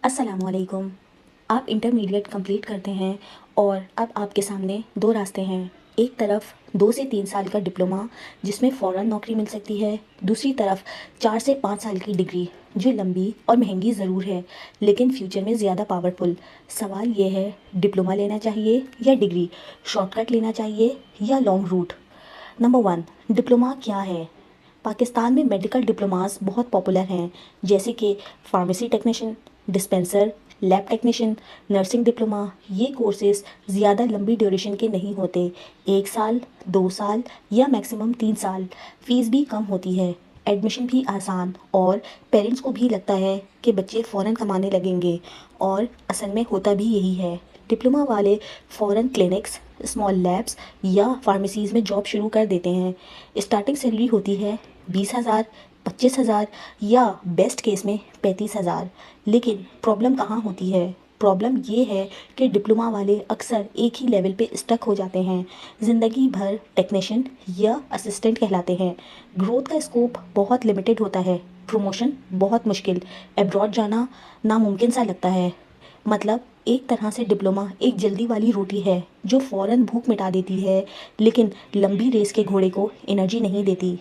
अस्सलामुअलैकुम। आप intermediate complete करते हैं और अब आपके सामने दो रास्ते हैं। एक तरफ 2 से 3 साल का डिप्लोमा जिसमें फ़ौरन नौकरी मिल सकती है, दूसरी तरफ 4 से 5 साल की डिग्री जो लंबी और महंगी ज़रूर है लेकिन फ्यूचर में ज़्यादा पावरफुल। सवाल ये है, डिप्लोमा लेना चाहिए या डिग्री, शॉर्टकट लेना चाहिए या लॉन्ग रूट। नंबर 1, डिप्लोमा क्या है? पाकिस्तान में मेडिकल डिप्लोमास बहुत पॉपुलर हैं, जैसे कि pharmacy technician, dispenser, lab technician, nursing diploma. ये कोर्सेज ज़्यादा लंबी ड्यूरेशन के नहीं होते, 1 साल, 2 साल या मैक्सिमम 3 साल। फ़ीस भी कम होती है, एडमिशन भी आसान और पेरेंट्स को भी लगता है कि बच्चे फ़ौरन कमाने लगेंगे और असल में होता भी यही है। डिप्लोमा वाले फ़ौरन क्लिनिक्स, स्मॉल लैब्स या फार्मेसीज़ में जॉब शुरू कर देते हैं। स्टार्टिंग सैलरी होती है 20,000, 25,000 या बेस्ट केस में 35,000। लेकिन प्रॉब्लम कहाँ होती है? प्रॉब्लम ये है कि डिप्लोमा वाले अक्सर एक ही लेवल पे स्टक हो जाते हैं, ज़िंदगी भर टेक्नीशियन या असिस्टेंट कहलाते हैं। ग्रोथ का स्कोप बहुत लिमिटेड होता है, प्रमोशन बहुत मुश्किल, अब्रॉड जाना नामुमकिन सा लगता है। मतलब एक तरह से डिप्लोमा एक जल्दी वाली रोटी है जो फ़ौरन भूख मिटा देती है लेकिन लंबी रेस के घोड़े को एनर्जी नहीं देती।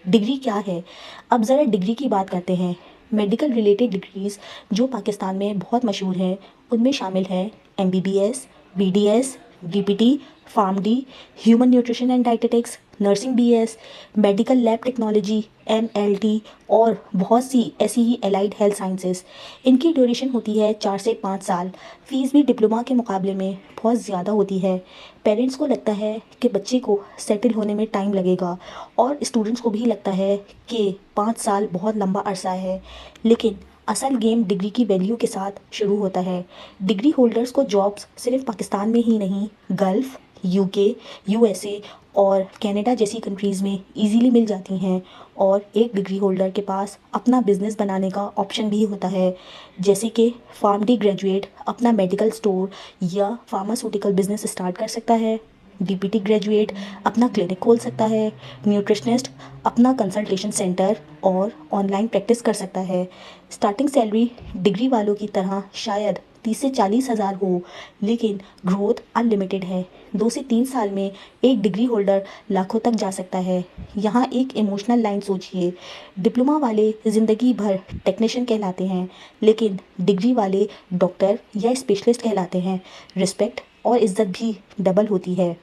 डिग्री क्या है? अब ज़रा डिग्री की बात करते हैं। मेडिकल रिलेटेड डिग्रीज़ जो पाकिस्तान में बहुत मशहूर हैं उनमें शामिल है MBBS, BDS, DPT, PharmD, human nutrition and dietetics, nursing BS, medical lab technology MLT और बहुत सी ऐसी ही एलाइड हेल्थ साइंसेस। इनकी ड्यूरेशन होती है 4 से 5 साल। फ़ीस भी डिप्लोमा के मुकाबले में बहुत ज़्यादा होती है। पेरेंट्स को लगता है कि बच्चे को सेटल होने में टाइम लगेगा और स्टूडेंट्स को भी लगता है कि 5 साल बहुत लंबा अरसा है। लेकिन असल गेम डिग्री की वैल्यू के साथ शुरू होता है। डिग्री होल्डर्स को जॉब्स सिर्फ पाकिस्तान में ही नहीं, गल्फ़, UK, USA और कनाडा जैसी कंट्रीज़ में इजीली मिल जाती हैं। और एक डिग्री होल्डर के पास अपना बिजनेस बनाने का ऑप्शन भी होता है, जैसे कि फार्मडी ग्रेजुएट अपना मेडिकल स्टोर या फार्मास्यूटिकल बिजनेस स्टार्ट कर सकता है, DPT ग्रेजुएट अपना क्लिनिक खोल सकता है, न्यूट्रिशनिस्ट अपना कंसल्टेशन सेंटर और ऑनलाइन प्रैक्टिस कर सकता है। स्टार्टिंग सैलरी डिग्री वालों की तरह शायद 30 से 40 हज़ार हो, लेकिन ग्रोथ अनलिमिटेड है। 2 से 3 साल में एक डिग्री होल्डर लाखों तक जा सकता है। यहाँ एक इमोशनल लाइन सोचिए, डिप्लोमा वाले ज़िंदगी भर टेक्नीशियन कहलाते हैं लेकिन डिग्री वाले डॉक्टर या स्पेशलिस्ट कहलाते हैं। रिस्पेक्ट और इज्जत भी डबल होती है।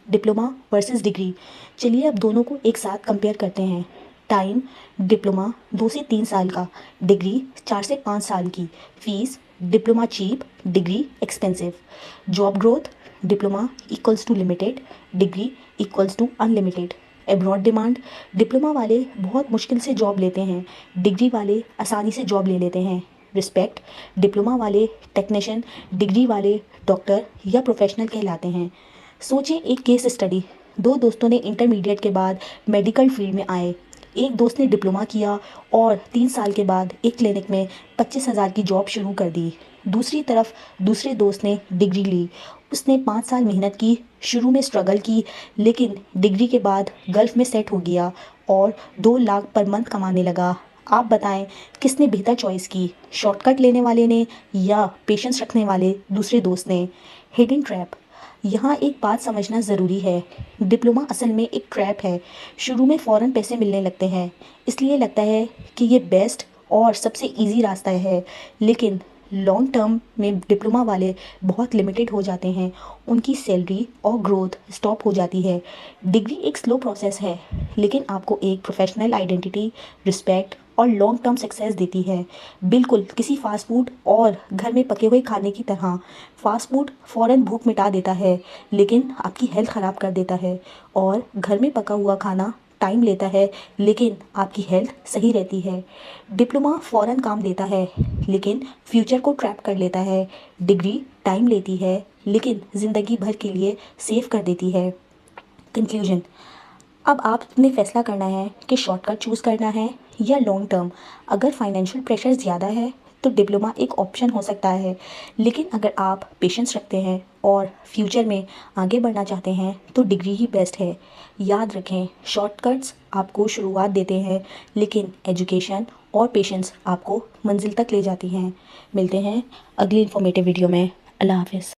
डिप्लोमा वर्सेस डिग्री, चलिए अब दोनों को एक साथ कंपेयर करते हैं। टाइम, डिप्लोमा 2 से 3 साल का, डिग्री 4 से 5 साल की। Fees, diploma cheap, degree expensive. Job growth, diploma equals to limited, degree equals to unlimited. Abroad demand, diploma वाले बहुत मुश्किल से जॉब लेते हैं, डिग्री वाले आसानी से जॉब ले लेते हैं। रिस्पेक्ट, डिप्लोमा वाले टेक्नीशियन, डिग्री वाले डॉक्टर या प्रोफेशनल कहलाते हैं। सोचिए एक केस स्टडी, दो दोस्तों ने इंटरमीडिएट के बाद मेडिकल फील्ड में आए। एक दोस्त ने डिप्लोमा किया और 3 साल के बाद एक क्लिनिक में 25,000 की जॉब शुरू कर दी। दूसरी तरफ दूसरे दोस्त ने डिग्री ली, उसने 5 साल मेहनत की, शुरू में स्ट्रगल की लेकिन डिग्री के बाद गल्फ़ में सेट हो गया और 2 लाख पर मंथ कमाने लगा। आप बताएं किसने बेहतर चॉइस की, शॉर्टकट लेने वाले ने या पेशेंस रखने वाले दूसरे दोस्त ने? हिडन ट्रैप, यहाँ एक बात समझना ज़रूरी है, डिप्लोमा असल में एक ट्रैप है। शुरू में फ़ौरन पैसे मिलने लगते हैं, इसलिए लगता है कि ये बेस्ट और सबसे इजी रास्ता है, लेकिन लॉन्ग टर्म में डिप्लोमा वाले बहुत लिमिटेड हो जाते हैं, उनकी सैलरी और ग्रोथ स्टॉप हो जाती है। डिग्री एक स्लो प्रोसेस है लेकिन आपको एक प्रोफेशनल आइडेंटिटी, रिस्पेक्ट और लॉन्ग टर्म सक्सेस देती है। बिल्कुल किसी फास्ट फूड और घर में पके हुए खाने की तरह। फास्ट फूड फ़ौरन भूख मिटा देता है लेकिन आपकी हेल्थ ख़राब कर देता है और घर में पका हुआ खाना टाइम लेता है लेकिन आपकी हेल्थ सही रहती है। डिप्लोमा फ़ौरन काम देता है लेकिन फ्यूचर को ट्रैप कर लेता है। डिग्री टाइम लेती है लेकिन ज़िंदगी भर के लिए सेव कर देती है। कंक्लूजन, अब आपने फैसला करना है कि शॉर्टकट चूज़ करना है या लॉन्ग टर्म। अगर फाइनेंशियल प्रेशर ज़्यादा है तो डिप्लोमा एक ऑप्शन हो सकता है, लेकिन अगर आप पेशेंस रखते हैं और फ्यूचर में आगे बढ़ना चाहते हैं तो डिग्री ही बेस्ट है। याद रखें, शॉर्टकट्स आपको शुरुआत देते हैं लेकिन एजुकेशन और पेशेंस आपको मंजिल तक ले जाती हैं। मिलते हैं अगली इन्फॉर्मेटिव वीडियो में। अल्लाह हाफ़िज़।